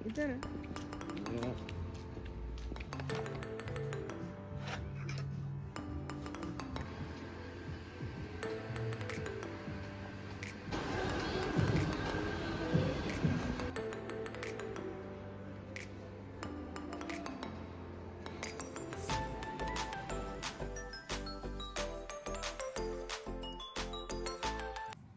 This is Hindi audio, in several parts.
इधर है।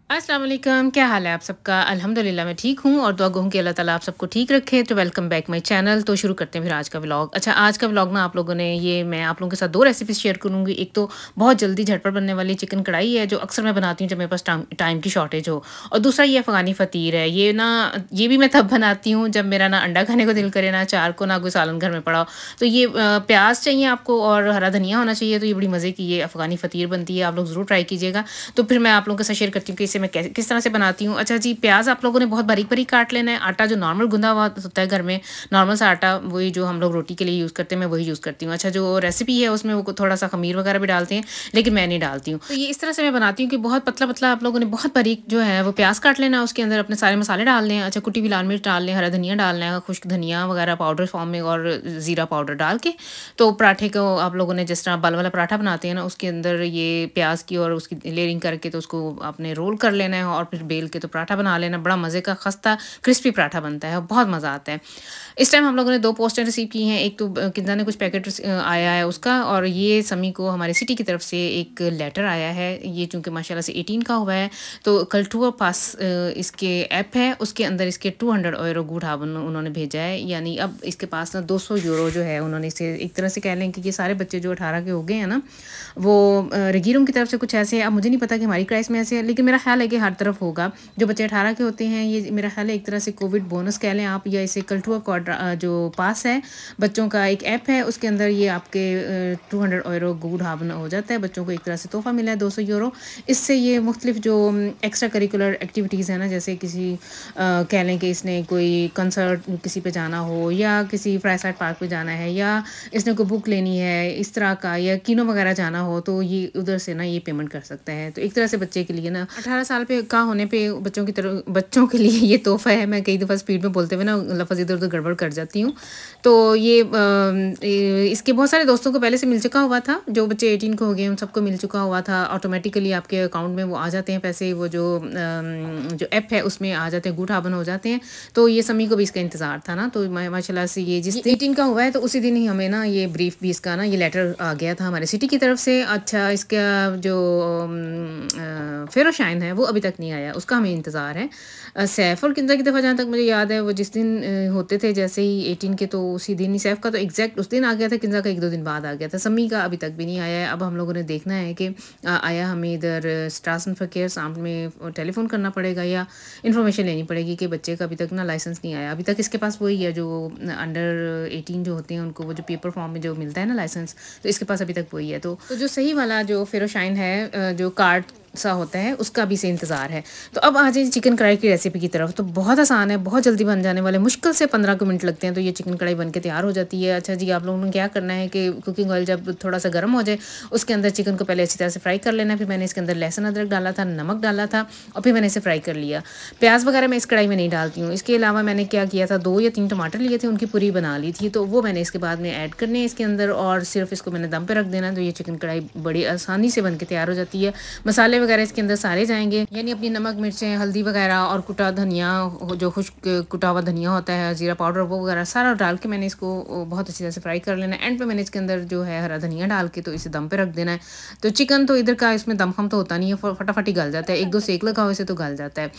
अस्सलाम वालेकुम, क्या हाल है आप सबका? अल्हम्दुलिल्लाह मैं ठीक हूँ और दुआ गो हूँ कि अल्लाह ताला आप सबको ठीक रखे। तो वेलकम बैक माय चैनल। तो शुरू करते हैं फिर आज का व्लॉग। अच्छा, आज का व्लॉग ना आप लोगों ने मैं आप लोगों के साथ 2 रेसिपीज़ शेयर करूँगी। एक तो बहुत जल्दी झटपट बनने वाली चिकन कढ़ाई है, जो अक्सर मैं बनाती हूँ जब मेरे पास टाइम की शॉर्टेज हो। और दूसरा ये अफ़गानी फ़तीर है। ये भी मैं तब बनाती हूँ जब मेरा ना अंडा खाने को दिल करे, ना अचार को, ना कोई सालन घर में पड़ा हो। तो ये प्याज़ चाहिए आपको और हरा धनिया होना चाहिए। तो ये बड़ी मज़े की ये अफ़गानी फ़तीर बनती है, आप लोग ज़रूर ट्राई कीजिएगा। तो फिर मैं आप लोगों के साथ शेयर करती हूँ कि इसे मैं किस तरह से बनाती हूँ। अच्छा जी, प्याज़ आप लोगों ने बहुत बारीक-बारीक काट लेना है। आटा जो नॉर्मल गूँधा हुआ होता है घर में, नॉर्मल सा आटा, वही जो हम लोग रोटी के लिए यूज़ करते हैं, मैं वही यूज़ करती हूँ। अच्छा, जो रेसिपी है उसमें वो थोड़ा-सा ख़मीर वगैरह भी डालते हैं, लेकिन मैं नहीं डालती हूँ। तो ये इस तरह से मैं बनाती हूँ कि बहुत पतला-पतला आप लोगों ने बहुत बारीक जो है वो प्याज़ काट लेना है, उसके अंदर अपने सारे मसाले डालने हैं। अच्छा, कुटी हुई लाल मिर्च डाल लें, हरा धनिया डालना है, खुश्क धनिया वगैरह पाउडर फॉर्म में और ज़ीरा पाउडर डाल के, तो पराठे को आप लोगों ने जिस तरह बल वाला पराठा बनाते हैं ना, उसके अंदर ये प्याज़ की और उसकी लेयरिंग करके तो उसको आपने रोल कर लेना है और फिर बेल के तो पराठा बना लेना। बड़ा मज़े का खस्ता क्रिस्पी पराठा बनता है, बहुत मज़ा आता है। इस टाइम हम लोगों ने 2 पोस्टें रिसीव की हैं। एक तो किन्जा ने कुछ पैकेट आया है उसका, और ये समी को हमारे सिटी की तरफ से एक लेटर आया है। ये चूँकि माशाल्लाह से 18 का हुआ है, तो कल्टुआ पास इसके ऐप है, उसके अंदर इसके 200 यूरो गुड हावन उन्होंने भेजा है। यानी अब इसके पास ना 200 यूरो जो है, उन्होंने इसे एक तरह से कह लें कि ये सारे बच्चे जो 18 के हो गए हैं ना, वो रेगीरों की तरफ से कुछ ऐसे है। अब मुझे नहीं पता कि हमारी क्राइस में ऐसे है, लेकिन मेरा ख्याल है कि हर तरफ होगा। जो बच्चे 18 के होते हैं, ये मेरा ख्याल है एक तरह से कोविड बोनस कह लें आप, या इसे कल्टुआ जो पास है बच्चों का एक ऐप है, उसके अंदर ये आपके 200 यूरो गुड हावन हो जाता है। बच्चों को एक तरह से तोहफा मिला है 200 यूरो। इससे ये मुख्तलिफ जो एक्स्ट्रा करिकुलर एक्टिविटीज़ है ना, जैसे किसी कह लें कि इसने कोई कंसर्ट किसी पे जाना हो, या किसी फ्राइसाइड पार्क पे जाना है, या इसने कोई बुक लेनी है इस तरह का, या किनो वगैरह जाना हो, तो ये उधर से ना ये पेमेंट कर सकता है। तो एक तरह से बच्चे के लिए ना 18 साल पे का होने पे बच्चों के लिए ये तोहफा है। मैं कई दफ़ा स्पीड में बोलते हुए ना लफ्ज़ इधर उधर गड़बड़ कर जाती हूँ। तो इसके बहुत सारे दोस्तों को पहले से मिल चुका हुआ था। जो बच्चे 18 को हो गए उन सबको मिल चुका हुआ था। ऑटोमेटिकली आपके अकाउंट में वो आ जाते हैं पैसे, वो जो ऐप है उसमें आ जाते हैं, गुड हावन हो जाते हैं। तो ये समी को भी इसका इंतज़ार था ना, तो माशाल्लाह से ये जिस 18 का हुआ है, तो उसी दिन ही हमें ना ये ब्रीफ भी इसका ना ये लेटर आ गया था हमारे सिटी की तरफ से। अच्छा, इसका जो फेरोशाइन है वो अभी तक नहीं आया, उसका हमें इंतज़ार है। सैफ़ और किंजा की दफ़ा जहाँ तक मुझे याद है, वो जिस दिन होते थे जैसे ही 18 के, तो उसी दिन ही सैफ़ का तो एग्जैक्ट उस दिन आ गया था, किंजा का 1-2 दिन बाद आ गया था। समी का अभी तक भी नहीं आया है। अब हम लोगों ने देखना है कि आया, हमें इधर स्ट्रासन फकेर सामने में टेलीफोन करना पड़ेगा या इन्फॉर्मेशन लेनी पड़ेगी कि बच्चे का अभी तक ना लाइसेंस नहीं आया। अभी तक इसके पास वही है, जो अंडर 18 जो होते हैं उनको वो जो पेपर फॉर्म में जो मिलता है ना लाइसेंस, तो इसके पास अभी तक वही है। तो जो सही वाला जो फेरोशाइन है, जो कार्ड सा होता है, उसका भी से इंतज़ार है। तो अब आ जाइए चिकन कढ़ाई की रेसिपी की तरफ। तो बहुत आसान है, बहुत जल्दी बन जाने वाले, मुश्किल से 15 मिनट लगते हैं तो ये चिकन कढ़ाई बन के तैयार हो जाती है। अच्छा जी, आप लोगों ने क्या करना है कि कुकिंग ऑयल जब थोड़ा सा गर्म हो जाए, उसके अंदर चिकन को पहले अच्छी तरह से फ्राई कर लेना है। फिर मैंने इसके अंदर लहसुन अदरक डाला था, नमक डाला था, और फिर मैंने इसे फ्राई कर लिया। प्याज वगैरह मैं इस कढ़ाई में नहीं डालती हूँ। इसके अलावा मैंने क्या किया था, 2 या 3 टमाटर लिए थे, उनकी पूरी बना ली थी, तो वो मैंने इसके बाद में ऐड करने हैं इसके अंदर, और सिर्फ इसको मैंने दम पे रख देना। तो ये चिकन कढ़ाई बड़ी आसानी से बन के तैयार हो जाती है। मसाले वगैरह इसके अंदर सारे जाएंगे, यानी अपनी नमक मिर्चें हल्दी वगैरह और कुटा धनिया, जो खुश्क कुटा हुआ धनिया होता है, ज़ीरा पाउडर, वो वगैरह सारा डाल के मैंने इसको बहुत अच्छी तरह से फ्राई कर लेना है। एंड पे मैंने इसके अंदर जो है हरा धनिया डाल के तो इसे दम पे रख देना है। तो चिकन तो इधर का इसमें दम खम तो होता नहीं है, फटाफट ही गल जाता है, 1-2 सेक लगाओ इसे तो गल जाता है।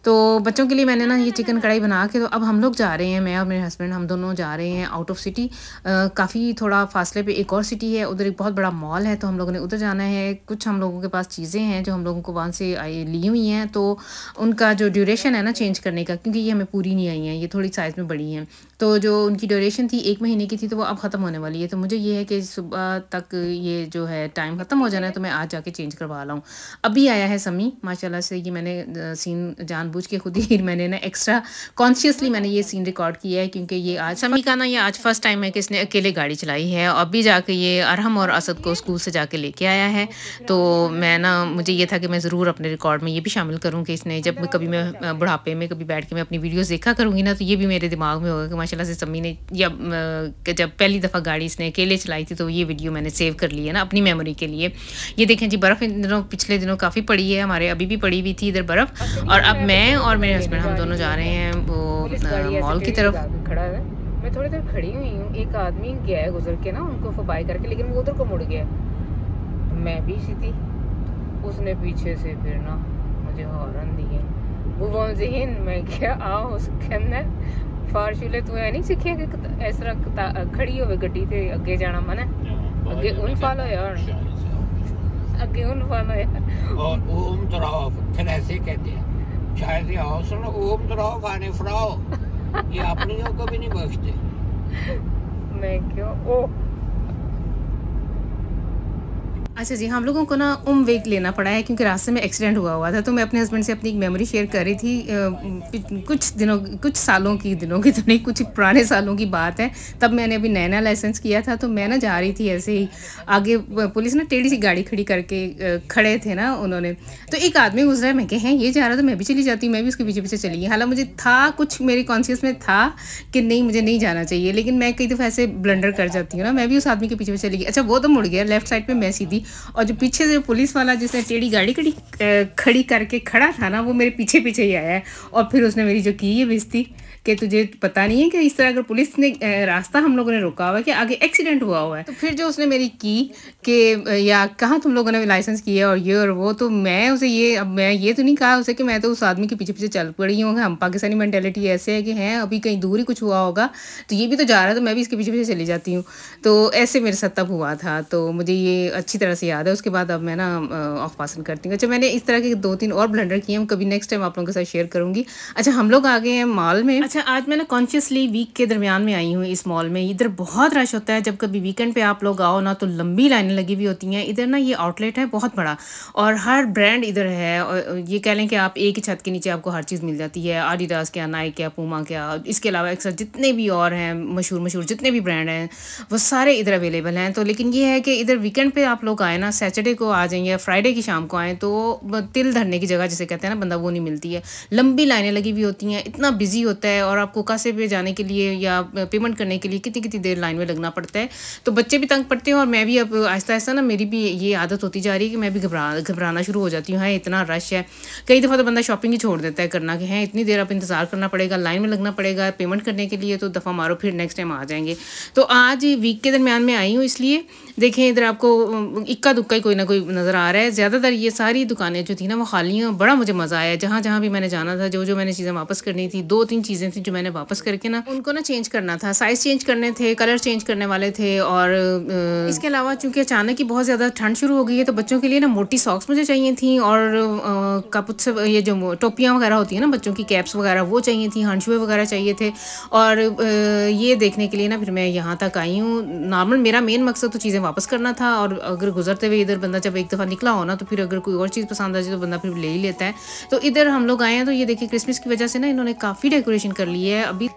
तो बच्चों के लिए मैंने ना ये चिकन कढ़ाई बना के, तो अब हम लोग जा रहे हैं, मैं और मेरे हस्बैंड, हम दोनों जा रहे हैं आउट ऑफ सिटी। काफ़ी थोड़ा फासले पे एक और सिटी है, उधर एक बहुत बड़ा मॉल है, तो हम लोगों ने उधर जाना है। कुछ हम लोगों के पास चीज़ें हैं जो हम लोगों को वहाँ से ली हुई हैं, तो उनका जो ड्यूरेशन है ना चेंज करने का, क्योंकि ये हमें पूरी नहीं आई हैं, ये थोड़ी साइज़ में बड़ी हैं, तो जो उनकी ड्यूरेशन थी 1 महीने की थी, तो वो अब ख़त्म होने वाली है। तो मुझे ये है कि सुबह तक ये जो है टाइम ख़त्म हो जाना है, तो मैं आज जाके चेंज करवा लाऊँ। अभी आया है समी, माशाल्लाह से ये मैंने सीन जान जानबूझ के खुद ही मैंने ना एक्स्ट्रा कॉन्शियसली मैंने ये सीन रिकॉर्ड किया है, क्योंकि ये आज समी का ना ये आज फर्स्ट टाइम है कि इसने अकेले गाड़ी चलाई है। और अभी जाके ये अरहम और असद को स्कूल से जाके लेके आया है। तो मैं ना मुझे ये था कि मैं ज़रूर अपने रिकॉर्ड में ये भी शामिल करूँ कि इसने जब कभी मैं बुढ़ापे में कभी बैठ के मैं अपनी वीडियोस देखा करूँगी ना, तो ये भी मेरे दिमाग में होगा कि माशाल्लाह से समी ने या जब पहली दफ़ा गाड़ी इसने अकेले चलाई थी तो ये वीडियो मैंने सेव कर ली है ना अपनी मेमोरी के लिए। ये देखें जी, बर्फ़ इन दिनों पिछले दिनों काफ़ी पड़ी है, हमारे अभी भी पड़ी हुई थी इधर बर्फ़। और अब मैं और मेरे हस्बैंड हम दोनों जा रहे हैं वो मॉल की तरफ। खड़ा है, मैं थोड़ी देर खड़ी हुई हूँ, एक आदमी गया है गुजर के ना उनको बाय करके, लेकिन वो उधर को मुड़ गया। मैं भी सीधी, उसने पीछे से फिर ना मुझे हॉर्न दिए। वो जहीन मैं क्या आओ उसके अंदर फारशुले तू है नहीं सीखिया कि इस तरह खड़ी हो गड्डी ते अगे जाना मन अगे उन फॉलो यार, अगे उन फॉलो यार। और ओम तराव फिर ऐसे कहते हैं शायद आओ सुनो ओम तराव गाने फराओ, ये अपनियों को भी नहीं बख्शते। मैं क्यों ओ अच्छा जी, हम लोगों को ना वेग लेना पड़ा है क्योंकि रास्ते में एक्सीडेंट हुआ था। तो मैं अपने हस्बैंड से अपनी एक मेमोरी शेयर कर रही थी। कुछ सालों की तो नहीं, कुछ पुराने सालों की बात है। तब मैंने अभी नया लाइसेंस किया था। तो मैं ना जा रही थी ऐसे ही, आगे पुलिस ना टेढ़ी सी गाड़ी खड़ी करके खड़े थे ना उन्होंने। तो एक आदमी गुजरा, मैं कहा ये जा रहा था, मैं भी चली जाती हूँ, मैं भी उसके पीछे पीछे चली गई। हालांकि मुझे था कुछ मेरे कॉन्शियस में था कि नहीं मुझे नहीं जाना चाहिए, लेकिन मैं कई दफ़ा ऐसे ब्लंडर कर जाती हूँ ना, मैं भी उस आदमी के पीछे पीछे चली गई। अच्छा वो तो मुड़ गया लेफ्ट साइड पर, मैं सीधी, और जो पीछे से पुलिस वाला जिसने टेढ़ी गाड़ी खड़ी करके खड़ा था ना, वो मेरे पीछे पीछे ही आया है। और फिर उसने मेरी जो की ये बेइज्जती कि तुझे पता नहीं है कि इस तरह अगर पुलिस ने रास्ता हम लोगों ने रोका हुआ है कि आगे एक्सीडेंट हुआ है। तो फिर जो उसने मेरी की कि या कहाँ तुम लोगों ने लाइसेंस किया और ये और वो, तो मैं उसे मैं ये तो नहीं कहा उसे कि मैं तो उस आदमी के पीछे पीछे चल पड़ी हूँ। हम पाकिस्तानी मेंटेलिटी ऐसे है कि हैं अभी कहीं दूर ही कुछ हुआ होगा तो ये भी तो जा रहा है, तो मैं भी इसके पीछे पीछे चली जाती हूँ। तो ऐसे मेरे साथ तब हुआ था, तो मुझे ये अच्छी तरह से याद है। उसके बाद अब मैं ना ऑफ पासन करती हूँ। अच्छा मैंने इस तरह के 2-3 और ब्लंडर किए हैं, कभी नेक्स्ट टाइम आप लोगों के साथ शेयर करूँगी। अच्छा हम लोग आ गए हैं मॉल में। अच्छा आज मैं ना कॉन्शियसली वीक के दरमियान में आई हूँ इस मॉल में। इधर बहुत रश होता है, जब कभी वीकेंड पे आप लोग आओ ना तो लंबी लाइनें लगी हुई होती हैं। इधर ना ये आउटलेट है बहुत बड़ा और हर ब्रांड इधर है। और ये कह लें कि आप एक ही छत के नीचे आपको हर चीज़ मिल जाती है। आडिडास क्या, नाइक क्या, पूमा क्या, इसके अलावा अक्सर जितने भी और हैं मशहूर जितने भी ब्रांड हैं वो सारे इधर अवेलेबल हैं। तो लेकिन ये है कि इधर वीकेंड पे आप लोग आए ना, सैटरडे को आ जाएं या फ्राइडे की शाम को आएँ, तो तिल धरने की जगह जिसे कहते हैं ना बंदा, वो नहीं मिलती है। लंबी लाइनें लगी हुई होती हैं, इतना बिजी होता है, और आपको कासे पे जाने के लिए या पेमेंट करने के लिए कितनी कितनी देर लाइन में लगना पड़ता है। तो बच्चे भी तंग पड़ते हैं और मैं भी अब आहिस्ता आहिस्ता ना मेरी भी ये आदत होती जा रही है कि मैं भी घबराना शुरू हो जाती हूँ। है इतना रश है, कई दफ़ा तो बंदा शॉपिंग ही छोड़ देता है करना कि है इतनी देर आप इंतज़ार करना पड़ेगा, लाइन में लगना पड़ेगा पेमेंट करने के लिए, तो दफ़ा मारो फिर नेक्स्ट टाइम आ जाएंगे। तो आज वीक के दरमियान में आई हूँ, इसलिए देखें इधर आपको इक्का दुक्का ही कोई ना कोई नज़र आ रहा है। ज़्यादातर ये सारी दुकानें जो थी ना वो खाली हैं। बड़ा मुझे मज़ा आया, जहाँ जहाँ भी मैंने जाना था, जो मैंने चीज़ें वापस करनी थी, 2-3 चीज़ें थी जो मैंने वापस करके ना उनको ना चेंज करना था, साइज़ चेंज करने थे, कलर चेंज करने वाले थे। और इसके अलावा चूँकि अचानक ही बहुत ज़्यादा ठंड शुरू हो गई है, तो बच्चों के लिए ना मोटी सॉक्स मुझे चाहिए थी, और कपुत से ये जो टोपियाँ वगैरह होती हैं ना बच्चों की, कैप्स वगैरह वो चाहिए थी, हंसुए वगैरह चाहिए थे। और ये देखने के लिए ना फिर मैं यहाँ तक आई हूँ। नॉर्मल मेरा मेन मकसद तो चीज़ें वापस करना था, और अगर गुजरते हुए इधर बंदा जब एक दफ़ा निकला हो ना तो फिर अगर कोई और चीज़ पसंद आ जाए तो बंदा फिर ले ही लेता है। तो इधर हम लोग आए हैं, तो ये देखिए क्रिसमस की वजह से ना इन्होंने काफ़ी डेकोरेशन कर ली है। अभी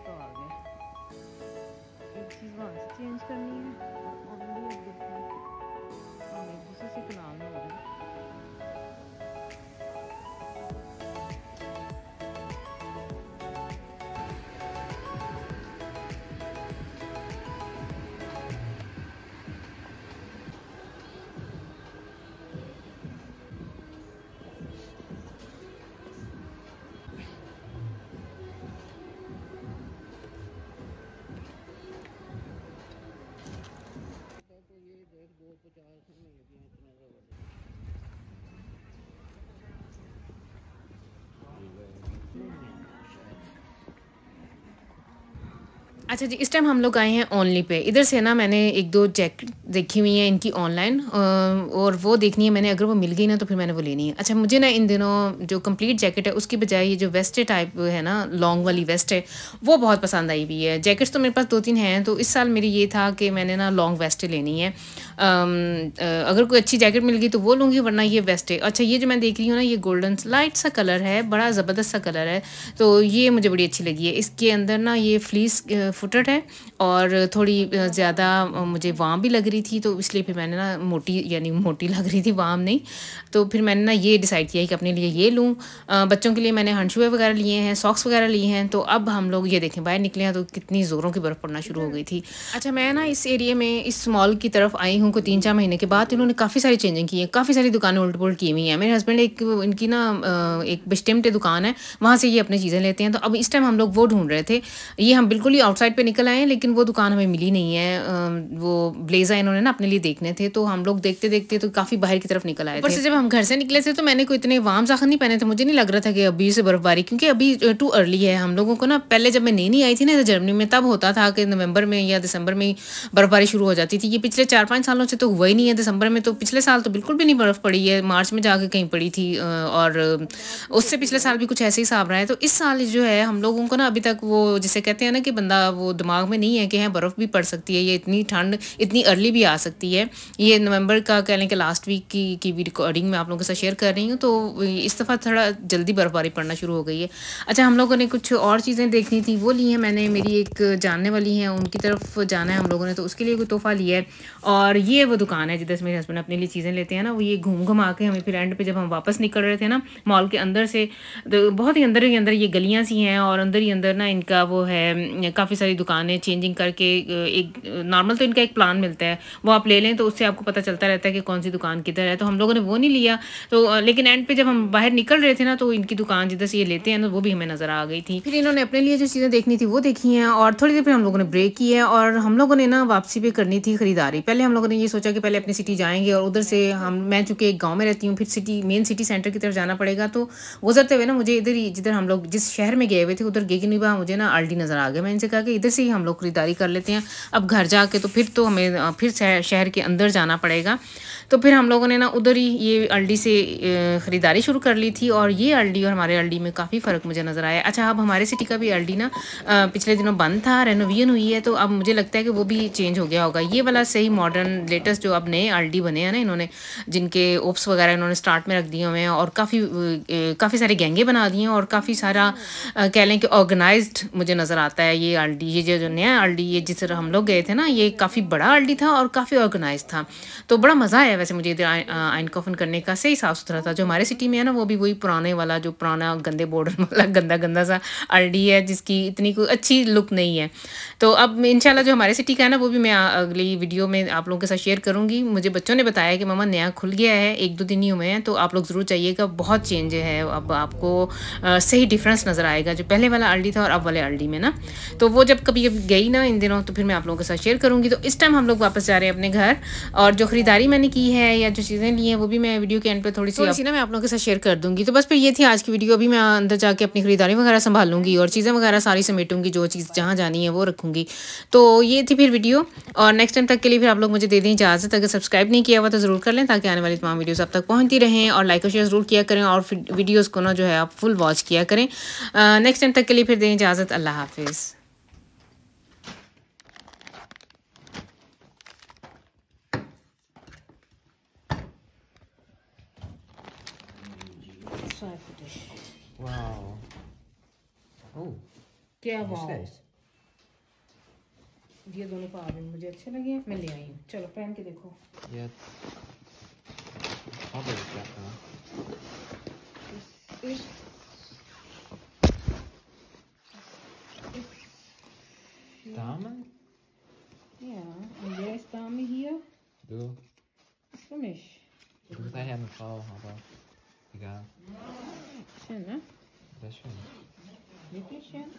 अच्छा जी, इस टाइम हम लोग आए हैं ओनली पे। इधर से ना मैंने 1-2 जैकेट देखी हुई हैं इनकी ऑनलाइन, और वो देखनी है मैंने, अगर वो मिल गई ना तो फिर मैंने वो लेनी है। अच्छा मुझे ना इन दिनों जो कंप्लीट जैकेट है उसकी बजाय ये जो वेस्ट टाइप है ना, लॉन्ग वाली वेस्ट है, वो बहुत पसंद आई हुई है। जैकेट्स तो मेरे पास 2-3 हैं, तो इस साल मेरी ये था कि मैंने ना लॉन्ग वेस्ट लेनी है। अगर कोई अच्छी जैकेट मिल गई तो वो लूँगी, वरना ये वेस्ट है। अच्छा, ये जो मैं देख रही हूँ ना, ये गोल्डन लाइट सा कलर है, बड़ा ज़बरदस्त सा कलर है, तो ये मुझे बड़ी अच्छी लगी है। इसके अंदर ना ये फ्लीस फुटेड है और थोड़ी ज़्यादा मुझे वाम भी लग रही थी, तो इसलिए फिर मैंने ना यानी मोटी लग रही थी, वाम नहीं, तो फिर मैंने ना ये डिसाइड किया कि अपने लिए ये लूँ। बच्चों के लिए मैंने हंडशूए वगैरह लिए हैं, सॉक्स वगैरह लिए हैं। तो अब हम लोग ये देखें बाहर निकले हैं तो कितनी ज़ोरों की बर्फ़ पड़ना शुरू हो गई थी। अच्छा, मैं ना इस एरिया में इस मॉल की तरफ आई हूँ कोई 3-4 महीने के बाद। इन्होंने काफ़ी सारी चेंजिंग की है, काफ़ी सारी दुकानें उल्ट-पुल्ट की हुई हैं। मेरे हस्बैंड इनकी ना एक बिस्टिम्टे दुकान है, वहाँ से ये अपनी चीज़ें लेते हैं। तो अब इस टाइम हम लोग वो ढूंढ रहे थे। ये हम बिल्कुल ही आउटसाइड पे निकल आए हैं, लेकिन वो दुकान हमें मिली नहीं है। वो ब्लेज़र इन्होंने ना अपने लिए देखने थे, तो हम लोग देखते-देखते तो काफ़ी बाहर की तरफ निकल आए थे। ऊपर से जब हम घर से निकले थे तो मैंने कोई इतने वार्म ज़ाखिर नहीं पहने थे, मुझे नहीं लग रहा था कि अभी से बर्फ़बारी, क्योंकि अभी टू अर्ली है। हम लोगों को ना पहले जब मैं नई आई थी ना जर्मनी में, तब होता था कि नवंबर में या दिसंबर में बर्फ़बारी शुरू हो जाती थी। ये पिछले 4-5 सालों से तो हुआ ही नहीं है दिसंबर में, तो पिछले साल तो बिल्कुल भी नहीं बर्फ़ पड़ी है, मार्च में जाके कहीं पड़ी थी, और उससे पिछले साल भी कुछ ऐसे ही हिसाब रहा है। तो इस साल जो है हम लोगों को ना अभी तक वो जिसे कहते हैं ना कि बंदा वो दिमाग में नहीं है कि हाँ बर्फ़ भी पड़ सकती है, ये इतनी ठंड इतनी अर्ली भी आ सकती है। ये नवंबर का कह लें कि लास्ट वीक की भी रिकॉर्डिंग मैं आप लोगों के साथ शेयर कर रही हूँ, तो इस दफ़ा थोड़ा जल्दी बर्फ़बारी पड़ना शुरू हो गई है। अच्छा, हम लोगों ने कुछ और चीज़ें देखनी थी, वो ली हैं मैंने। मेरी एक जानने वाली हैं, उनकी तरफ जाना है हम लोगों ने, तो उसके लिए कोई तोहफ़ा लिया है। और ये वो दुकान है जिधर से मेरे हस्बैंड अपने लिए चीज़ें लेते हैं ना, वो ये घूम घुमा के हमें फिर एंड पे जब हम वापस निकल रहे थे ना मॉल के अंदर से, तो बहुत ही अंदर ये गलियाँ सी हैं, और अंदर ही अंदर ना इनका वो है काफ़ी सारी दुकानें चेंजिंग करके। एक नॉर्मल तो इनका एक प्लान मिलता है, वो आप ले लें तो उससे आपको पता चलता रहता है कि कौन सी दुकान किधर है। तो हम लोगों ने वो नहीं लिया, तो लेकिन एंड पे जब हम बाहर निकल रहे थे ना, तो इनकी दुकान जिधर से ये लेते हैं ना, वो भी हमें नज़र आ गई थी। फिर इन्होंने अपने लिए जो चीज़ें देखनी थी वो देखी हैं, और थोड़ी देर फिर हम लोगों ने ब्रेक की है, और हम लोगों ने ना वापसी पे करनी थी ख़रीदारी। पहले हम लोगों ने ये सोचा कि पहले अपनी सिटी जाएंगे, और उधर से मैं चूँकि एक गाँव में रहती हूँ, फिर मेन सिटी सेंटर की तरफ जाना पड़ेगा। तो गुजरते हुए ना मुझे इधर ही, जिधर हम लोग जिस शहर में गए हुए थे, उधर गेगनिबा मुझे ना अल्डी नज़र आ गया। मैं इनसे कहा कि इधर से ही हम लोग खरीदारी कर लेते हैं, अब घर जाके तो फिर तो हमें फिर शहर के अंदर जाना पड़ेगा। तो फिर हम लोगों ने ना उधर ही ये अल्डी से ख़रीदारी शुरू कर ली थी, और ये अल्डी और हमारे अल्डी में काफ़ी फ़र्क मुझे नज़र आया। अच्छा, अब हमारे सिटी का भी अल्डी ना पिछले दिनों बंद था, रेनोवेशन हुई है, तो अब मुझे लगता है कि वो भी चेंज हो गया होगा। ये वाला सही मॉडर्न लेटेस्ट जो अब नए अल्डी बने हैं ना इन्होंने, जिनके ओप्स वगैरह इन्होंने स्टार्ट में रख दिए हुए हैं, और काफ़ी सारे गैंगे बना दिए हैं, और काफ़ी सारा कह लें कि ऑर्गेनाइज्ड मुझे नज़र आता है ये अल्डी। ये जो नया अल्डी, ये जिस तरह हम लोग गए थे ना, ये काफ़ी बड़ा अल्डी था और काफ़ी ऑर्गेनाइज था। तो बड़ा मज़ा आया वैसे मुझे इधर आइनकॉफन करने का। सही साफ़ सुथरा था। जो हमारे सिटी में है ना, वो भी वही पुराने वाला, जो पुराना गंदे बॉर्डर वाला गंदा सा अल्डी है, जिसकी इतनी कोई अच्छी लुक नहीं है। तो अब इंशाल्लाह जो हमारे सिटी का है ना, वो भी मैं अगली वीडियो में आप लोगों के साथ शेयर करूँगी। मुझे बच्चों ने बताया कि मम्मा नया खुल गया है, 1-2 दिन ही हुए हैं, तो आप लोग ज़रूर चाहिएगा, बहुत चेंज है। अब आपको सही डिफरेंस नज़र आएगा जो पहले वाला अल्डी था और अब वाले अल्डी में ना। तो वो जब कभी गई ना इन दिनों, तो फिर मैं आप लोगों के साथ शेयर करूँगी। तो इस टाइम हम लोग वापस जा रहे हैं अपने घर, और जो ख़रीदारी मैंने की है या जो चीज़ें ली हैं, वो भी मैं वीडियो के एंड पे थोड़ी सी ना मैं आप लोगों के साथ शेयर कर दूँगी। तो बस फिर ये थी आज की वीडियो। अभी मैं अंदर जाके अपनी ख़रीदारी वगैरह संभालूँगी, और चीज़ें वगैरह सारी समेटूँगी, जो चीज़ जहाँ जानी है वो रखूँगी। तो ये थी फिर वीडियो, और नेक्स्ट टाइम तक के लिए फिर आप लोग मुझे दे दें इजाज़त। अगर सब्सक्राइब नहीं किया हुआ तो ज़रूर कर लें, ताकि आने वाली तमाम वीडियोस आप तक पहुँचती रहें, और लाइक और शेयर ज़रूर किया करें, और फिर वीडियोस को ना जो है आप फुल वॉच किया करें। नेक्स्ट टाइम तक के लिए फिर दें इजाज़त। अल्लाह हाफिज़। Wow. Oh, क्या what's वाह, this? ये दोनों पावन मुझे अच्छे लगे हैं, मैं ले आई हूँ। चलो पहन के देखो। Yeah. How big is that now? Damen? Ja, und wer ist Dame hier? Du. Ist für mich. Du bist nachher eine Frau, aber egal. Schön, ne? Sehr schön. Wirklich schön.